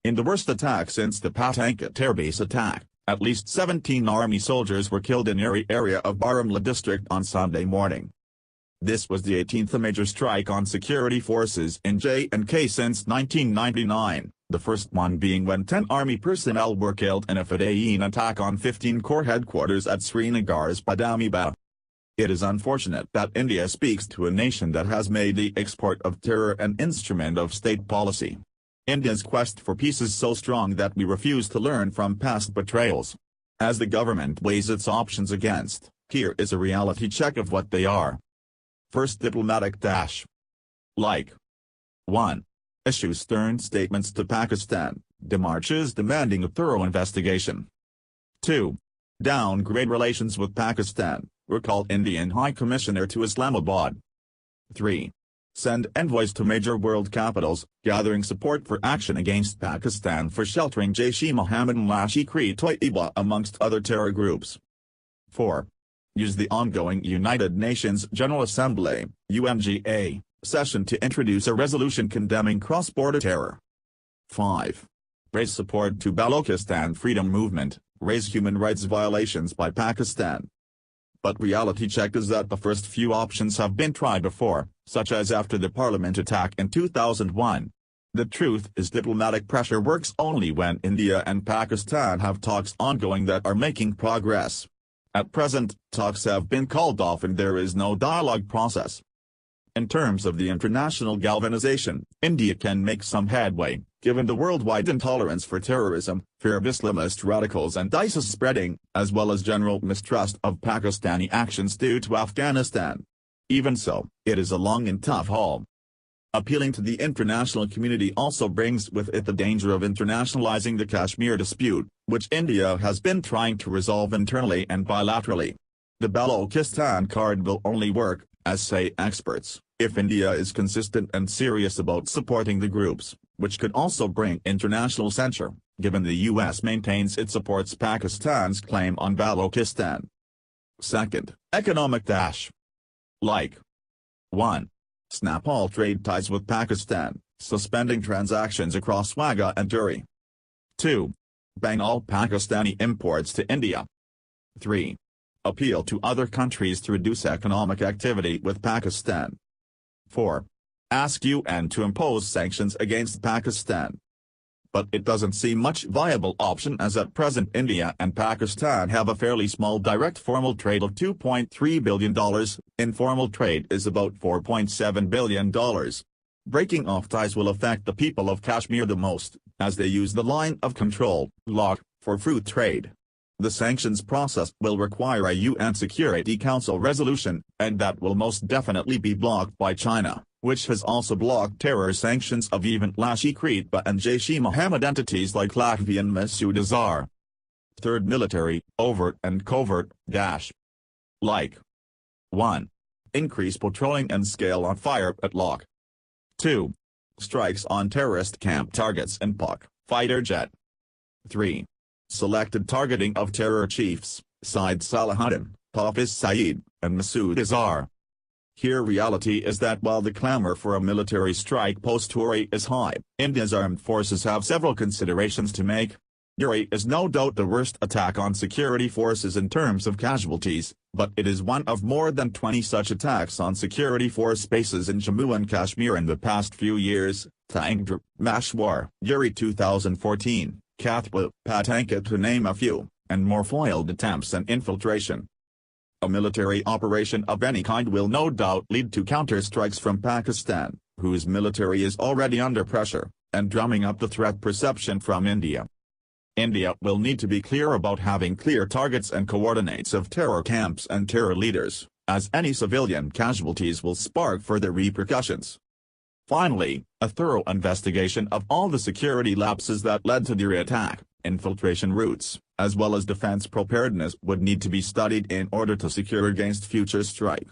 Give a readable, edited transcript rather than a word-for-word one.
In the worst attack since the Patanka Air Base attack, at least 17 Army soldiers were killed in URI area of Baramulla district on Sunday morning. This was the 18th major strike on security forces in J&K since 1999, the first one being when 10 Army personnel were killed in a Fedayeen attack on 15 Corps headquarters at Srinagar's Padamibah. It is unfortunate that India speaks to a nation that has made the export of terror an instrument of state policy. India's quest for peace is so strong that we refuse to learn from past betrayals. As the government weighs its options against, here is a reality check of what they are. First, diplomatic dash. Like 1. Issue stern statements to Pakistan, demarches demanding a thorough investigation. 2. Downgrade relations with Pakistan, recall Indian High Commissioner to Islamabad. 3. Send envoys to major world capitals, gathering support for action against Pakistan for sheltering Jaish-e-Mohammed and Lashkar-e-Toiba amongst other terror groups. 4. Use the ongoing United Nations General Assembly, UNGA, session to introduce a resolution condemning cross-border terror. 5. Raise support to Balochistan Freedom Movement, raise human rights violations by Pakistan. But reality check is that the first few options have been tried before, such as after the parliament attack in 2001. The truth is diplomatic pressure works only when India and Pakistan have talks ongoing that are making progress. At present, talks have been called off and there is no dialogue process. In terms of the international galvanization, India can make some headway, given the worldwide intolerance for terrorism, fear of Islamist radicals and ISIS spreading, as well as general mistrust of Pakistani actions due to Afghanistan. Even so, it is a long and tough haul. Appealing to the international community also brings with it the danger of internationalizing the Kashmir dispute, which India has been trying to resolve internally and bilaterally. The Balochistan card will only work, as say experts, if India is consistent and serious about supporting the groups, which could also bring international censure, given the U.S. maintains it supports Pakistan's claim on Balochistan. Second, economic dash. Like 1. Snap all trade ties with Pakistan, suspending transactions across Wagah and Uri. 2. Ban all Pakistani imports to India. 3. Appeal to other countries to reduce economic activity with Pakistan. 4. Ask UN to impose sanctions against Pakistan. But it doesn't seem much viable option as at present India and Pakistan have a fairly small direct formal trade of $2.3 billion, informal trade is about $4.7 billion. Breaking off ties will affect the people of Kashmir the most, as they use the line of control, LOC, for fruit trade. The sanctions process will require a UN Security Council resolution, and that will most definitely be blocked by China, which has also blocked terror sanctions of even Lashkar-e-Toiba and Jaish-e-Mohammed entities like Lakvi and Masood Azhar. Third, military, overt and covert, dash. Like 1. Increase patrolling and scale on fire at LOC. 2. Strikes on terrorist camp targets and Pak fighter jet. 3. Selected targeting of terror chiefs, Said Salahuddin, Hafiz Saeed, and Masood Azhar. Here reality is that while the clamor for a military strike post-Uri is high, India's armed forces have several considerations to make. Uri is no doubt the worst attack on security forces in terms of casualties, but it is one of more than 20 such attacks on security force bases in Jammu and Kashmir in the past few years, Tangdar, Mashwar, Uri 2014. Kathpa, Patanka to name a few, and more foiled attempts and infiltration. A military operation of any kind will no doubt lead to counter-strikes from Pakistan, whose military is already under pressure, and drumming up the threat perception from India. India will need to be clear about having clear targets and coordinates of terror camps and terror leaders, as any civilian casualties will spark further repercussions. Finally, a thorough investigation of all the security lapses that led to the attack, infiltration routes, as well as defense preparedness would need to be studied in order to secure against future strikes.